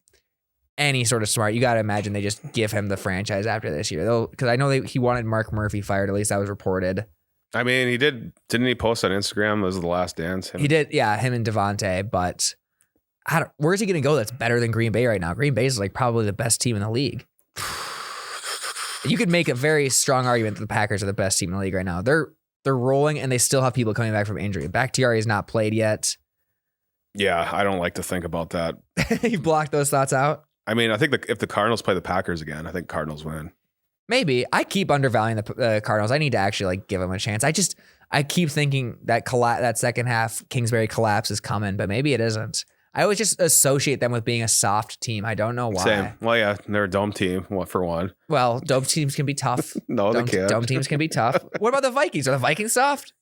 S2: any sort of smart, you got to imagine they just give him the franchise after this year. Because I know he wanted Mark Murphy fired. At least that was reported.
S1: I mean, he did. Didn't he post on Instagram? It was the last dance.
S2: He did. Yeah, him and Devontae. But where's he going to go that's better than Green Bay right now? Green Bay is like probably the best team in the league. You could make a very strong argument that the Packers are the best team in the league right now. They're rolling, and they still have people coming back from injury. Bakhtiari has not played yet.
S1: Yeah, I don't like to think about that.
S2: You blocked those thoughts out?
S1: I mean, I think if the Cardinals play the Packers again, I think Cardinals win.
S2: Maybe. I keep undervaluing the Cardinals. I need to actually like give them a chance. I keep thinking that that second half Kingsbury collapse is coming, but maybe it isn't. I always just associate them with being a soft team. I don't know why.
S1: Same. Well, yeah, they're a dome team, for one.
S2: Well, dome teams can be tough.
S1: No, they can't.
S2: Dome teams can be tough. What about the Vikings? Are the Vikings soft?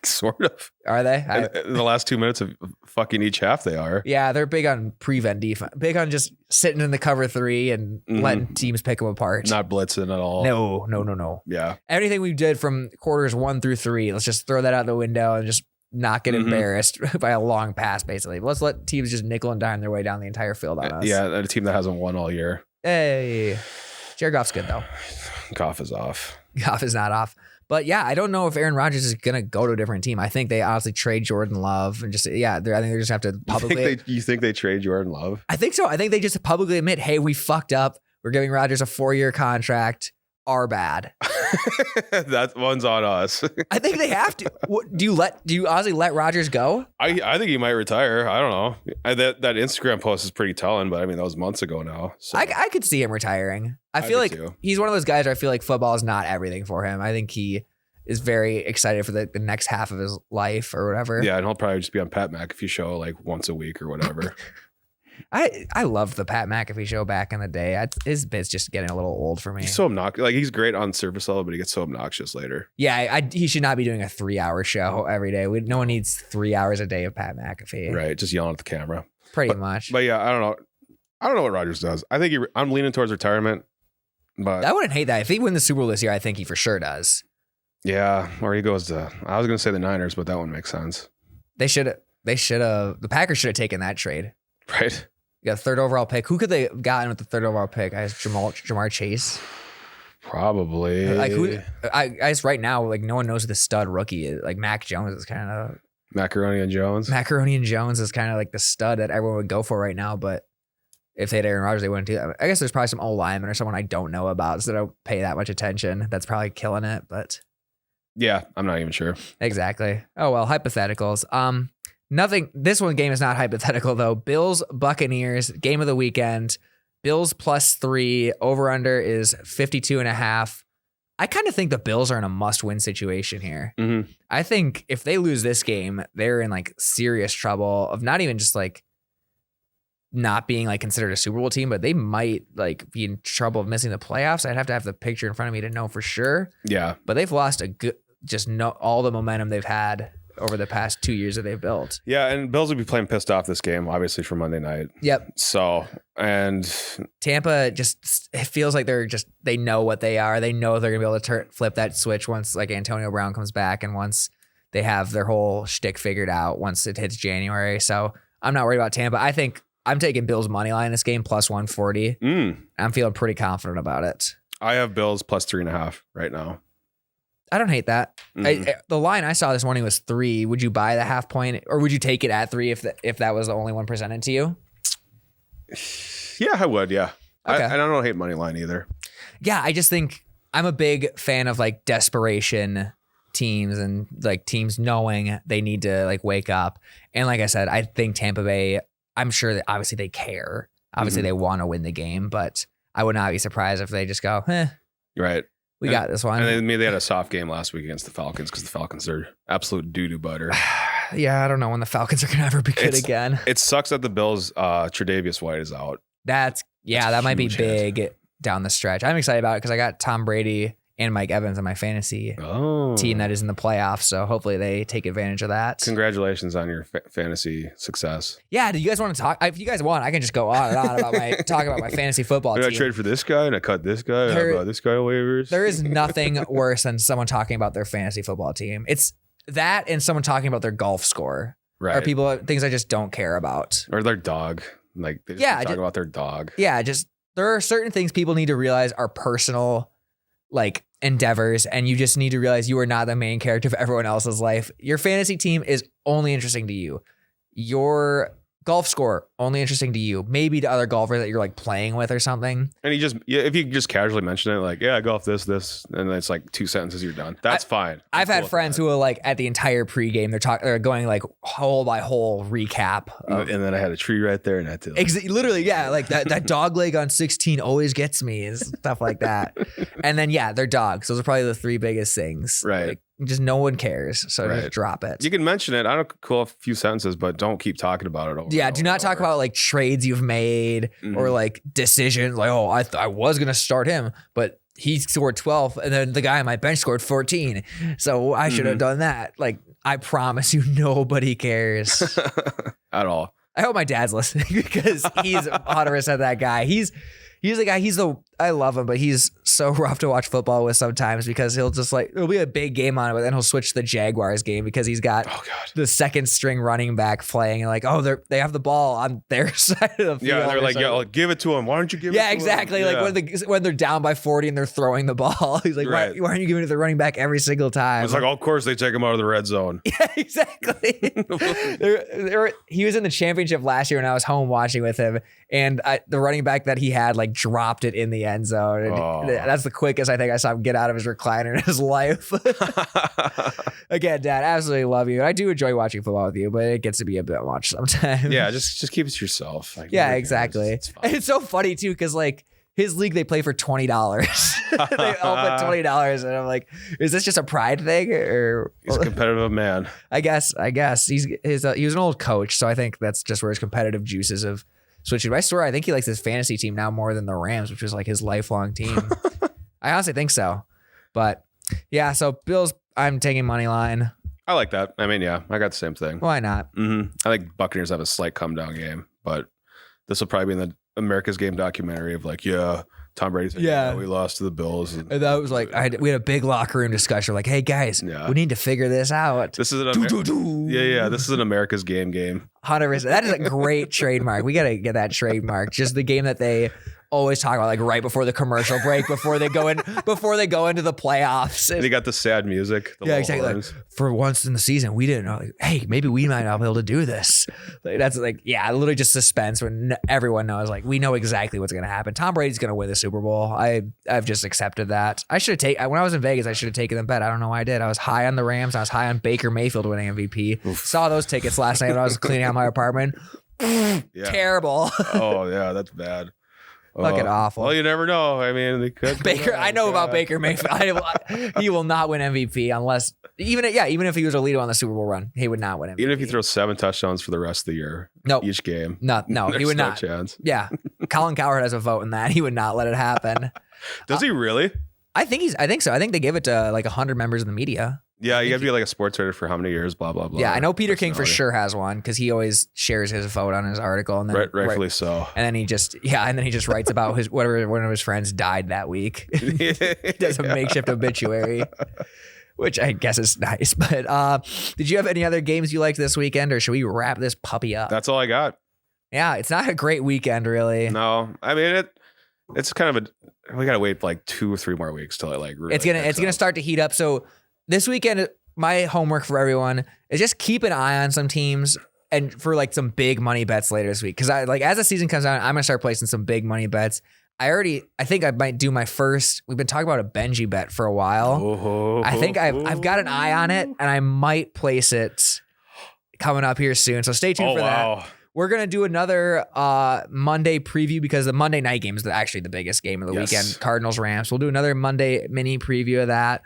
S1: Sort of.
S2: Are they?
S1: In the last 2 minutes of fucking each half, they are.
S2: Yeah, they're big on prevent defense. Big on just sitting in the cover 3 and letting teams pick them apart.
S1: Not blitzing at all.
S2: No.
S1: Yeah.
S2: Everything we did from quarters 1 through 3, let's just throw that out the window and just not get embarrassed by a long pass, basically. Let's let teams just nickel and dime their way down the entire field on us.
S1: Yeah, a team that hasn't won all year.
S2: Hey. Jared Goff's good, though.
S1: Goff is off.
S2: Goff is not off. But yeah, I don't know if Aaron Rodgers is going to go to a different team. I think they honestly trade Jordan Love and I think they just have to publicly.
S1: You think they trade Jordan Love?
S2: I think so. I think they just publicly admit, hey, we fucked up. We're giving Rodgers a 4-year contract. Our bad.
S1: That one's on us.
S2: I think they have to. Do you honestly let Rodgers go?
S1: I think he might retire. I don't know. That Instagram post is pretty telling, but I mean that was months ago now. So.
S2: I could see him retiring. I feel like he's one of those guys where I feel like football is not everything for him. I think he is very excited for the next half of his life or whatever.
S1: Yeah, and he'll probably just be on Pat McAfee show like once a week or whatever.
S2: I loved the Pat McAfee show back in the day. His bit's just getting a little old for me.
S1: He's so obnoxious. Like he's great on surface level, but he gets so obnoxious later.
S2: Yeah, he should not be doing a 3-hour show every day. No one needs 3 hours a day of Pat McAfee.
S1: Right, just yelling at the camera.
S2: Pretty much.
S1: But yeah, I don't know. I don't know what Rodgers does. I think I'm leaning towards retirement. But
S2: I wouldn't hate that. If he win the Super Bowl this year, I think he for sure does.
S1: Yeah, or he goes to. I was going to say the Niners, but that one makes sense.
S2: They should have. The Packers should have taken that trade.
S1: Right.
S2: You got a 3rd overall pick. Who could they have gotten with the 3rd overall pick? I guess Jamar Chase.
S1: Probably.
S2: Like who? I guess right now, like no one knows who the stud rookie is. Like Mac Jones is kind of.
S1: Macaroni and Jones
S2: is kind of like the stud that everyone would go for right now, but if they had Aaron Rodgers, they wouldn't do that. I guess there's probably some old lineman or someone I don't know about, so they don't pay that much attention. That's probably killing it, but
S1: yeah, I'm not even sure.
S2: Exactly. Oh well, hypotheticals. Nothing. This one game is not hypothetical though. Bills Buccaneers game of the weekend. Bills +3. Over under is 52.5. I kind of think the Bills are in a must-win situation here.
S1: Mm-hmm.
S2: I think if they lose this game, they're in like serious trouble of not even just like not being like considered a Super Bowl team, but they might like be in trouble of missing the playoffs. I'd have to have the picture in front of me to know for sure.
S1: Yeah.
S2: But they've lost all the momentum they've had over the past 2 years that they've built.
S1: Yeah, and Bills would be playing pissed off this game, obviously, for Monday night.
S2: Yep.
S1: So, and
S2: Tampa it feels like they know what they are. They know they're going to be able to flip that switch once like Antonio Brown comes back and once they have their whole shtick figured out once it hits January. So I'm not worried about Tampa. I think I'm taking Bills money line in this game +140. I'm feeling pretty confident about it.
S1: I have Bills +3.5 right now.
S2: I don't hate that. The line I saw this morning was 3. Would you buy the half point, or would you take it at 3 if that was the only one presented to you?
S1: Yeah, I would. Yeah,
S2: okay.
S1: I don't hate money line either.
S2: Yeah, I just think I'm a big fan of like desperation teams and like teams knowing they need to like wake up. And like I said, I think Tampa Bay. I'm sure that obviously they care. Obviously they want to win the game, but I would not be surprised if they just go,
S1: Right.
S2: We got this one.
S1: And they had a soft game last week against the Falcons because the Falcons are absolute doo-doo butter.
S2: Yeah, I don't know when the Falcons are going to ever be good again.
S1: It sucks that the Bills, Tre'Davious White is out.
S2: That might be big down the stretch. I'm excited about it because I got Tom Brady and Mike Evans on my fantasy team that is in the playoffs. So hopefully they take advantage of that.
S1: Congratulations on your fantasy success.
S2: Yeah. Do you guys want to talk? If you guys want, I can just go on and on about talk about my fantasy football team.
S1: I trade for this guy and I cut this guy and I bought this guy waivers.
S2: There is nothing worse than someone talking about their fantasy football team. It's that and someone talking about their golf score. Right. Or things I just don't care about.
S1: Or their dog. Like they just talk about their dog.
S2: Yeah. There are certain things people need to realize are personal like endeavors, and you just need to realize you are not the main character of everyone else's life. Your fantasy team is only interesting to you. Your golf score, only interesting to you, maybe to other golfers that you're like playing with or something.
S1: And if you just casually mention it, like, yeah, I golf this, and then it's like 2 sentences, you're done. That's fine.
S2: I've had friends who are like at the entire pregame, they're going like hole by hole recap.
S1: And then I had a tree right there, and that's it.
S2: Literally, yeah, like that dog leg on 16 always gets me, and stuff like that. And then they're dogs. Those are probably the 3 biggest things.
S1: Right.
S2: Like, just no one cares, so just drop it.
S1: You can mention it. I don't call a few sentences, but don't keep talking about it.
S2: Do not talk about like trades you've made or like decisions. Like, oh, I was gonna start him, but he scored 12, and then the guy on my bench scored 14, so I should have done that. Like, I promise you, nobody cares
S1: at all.
S2: I hope my dad's listening because he's 100% that guy. He's the guy. I love him, but he's so rough to watch football with sometimes because he'll just like, there'll be a big game on it, but then he'll switch to the Jaguars game because he's got the second string running back playing, and like, they have the ball on their side of the field.
S1: Yeah, they're like, give it to him. Why don't you give it to him?
S2: Exactly. Like when they're down by 40 and they're throwing the ball, he's like, why aren't you giving it to the running back every single time?
S1: It's like, of course they take him out of the red zone.
S2: Yeah, exactly. He was in the championship last year when I was home watching with him, and the running back that he had like dropped it in the end zone. And that's the quickest I think I saw him get out of his recliner in his life. Again, Dad, absolutely love you. I do enjoy watching football with you, but it gets to be a bit much sometimes.
S1: Yeah, just keep it to yourself. Like,
S2: exactly. It's so funny too, because like his league, they play for $20. They all put $20, and I'm like, is this just a pride thing, or
S1: he's a competitive man?
S2: I guess he was an old coach, so I think that's just where his competitive juices have switching. But I swear, I think he likes his fantasy team now more than the Rams, which was like his lifelong team. I honestly think so. But yeah, so Bills, I'm taking money line.
S1: I like that. I mean, yeah, I got the same thing.
S2: Why not?
S1: I think Buccaneers have a slight come down game, but this will probably be in the America's Game documentary of like, Tom Brady said, we lost to the Bills. And
S2: that was like, we had a big locker room discussion. Like, hey guys, we need to figure this out.
S1: This is this is an America's Game.
S2: 100%. That is a great trademark. We got to get that trademark. Just the game that they always talk about, like right before the commercial break, before they go into the playoffs.
S1: And they got the sad music.
S2: Exactly. Like, for once in the season, we didn't know. Like, hey, maybe we might not be able to do this. Like, that's like, literally just suspense when everyone knows. Like, we know exactly what's going to happen. Tom Brady's going to win the Super Bowl. I've just accepted that. I should have when I was in Vegas, I should have taken the bet. I don't know why I did. I was high on the Rams. I was high on Baker Mayfield winning MVP. Oof. Saw those tickets last night when I was cleaning out my apartment. Terrible.
S1: Oh yeah, that's bad.
S2: Fucking awful.
S1: Well, you never know. I mean, they could.
S2: Baker, I know about Baker Mayfield. He will not win MVP unless even if he was a leader on the Super Bowl run, he would not win MVP.
S1: Even if he throws 7 touchdowns for the rest of the year, each game.
S2: No, he would not.
S1: Chance.
S2: Yeah, Colin Cowherd has a vote in that. He would not let it happen.
S1: Does he really?
S2: I think so. I think they give it to like 100 members of the media.
S1: Yeah, you have to be like a sports writer for how many years, blah, blah, blah.
S2: Yeah, I know Peter King for sure has one because he always shares his vote on his article. And then
S1: rightfully so.
S2: And then he just writes about whatever one of his friends died that week. He does a makeshift obituary, which I guess is nice. But did you have any other games you liked this weekend, or should we wrap this puppy up?
S1: That's all I got.
S2: Yeah, it's not a great weekend, really.
S1: No, I mean, it's kind of we got to wait like 2 or 3 more weeks till it like really
S2: it's gonna start to heat up. So this weekend, my homework for everyone is just keep an eye on some teams and for like some big money bets later this week. Cause as the season comes out, I'm going to start placing some big money bets. I think I might do my first, we've been talking about a Benji bet for a while. I think I've got an eye on it and I might place it coming up here soon. So stay tuned for that. We're going to do another Monday preview because the Monday night game is actually the biggest game of the weekend. Cardinals Rams. We'll do another Monday mini preview of that.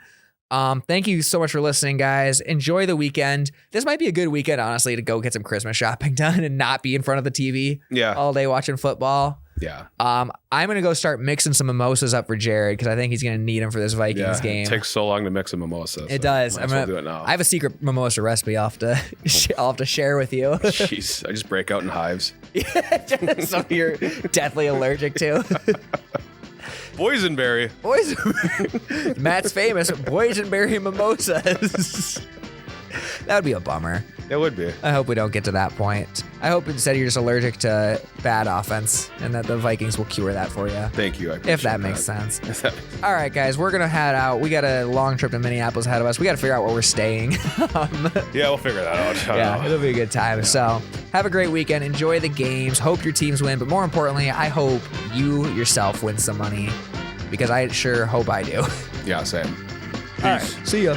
S2: Thank you so much for listening, guys. Enjoy the weekend. This might be a good weekend, honestly, to go get some Christmas shopping done and not be in front of the TV all day watching football.
S1: Yeah.
S2: I'm going to go start mixing some mimosas up for Jared because I think he's going to need them for this Vikings game.
S1: It takes so long to mix a mimosa.
S2: It does.
S1: I'm going to do it now.
S2: I have a secret mimosa recipe I'll have to share with you.
S1: Jeez, I just break out in hives.
S2: Something you're deathly allergic to.
S1: Boysenberry.
S2: Matt's famous boysenberry mimosas. That would be a bummer.
S1: It would be.
S2: I hope we don't get to that point. I hope instead you're just allergic to bad offense and that the Vikings will cure that for you.
S1: Thank you.
S2: If that makes sense. All right, guys, we're going to head out. We got a long trip to Minneapolis ahead of us. We got to figure out where we're staying.
S1: Yeah, we'll figure that out.
S2: Yeah, it'll be a good time. Yeah. So have a great weekend. Enjoy the games. Hope your teams win. But more importantly, I hope you yourself win some money because I sure hope I do.
S1: Yeah, same. Peace.
S2: All right, see ya.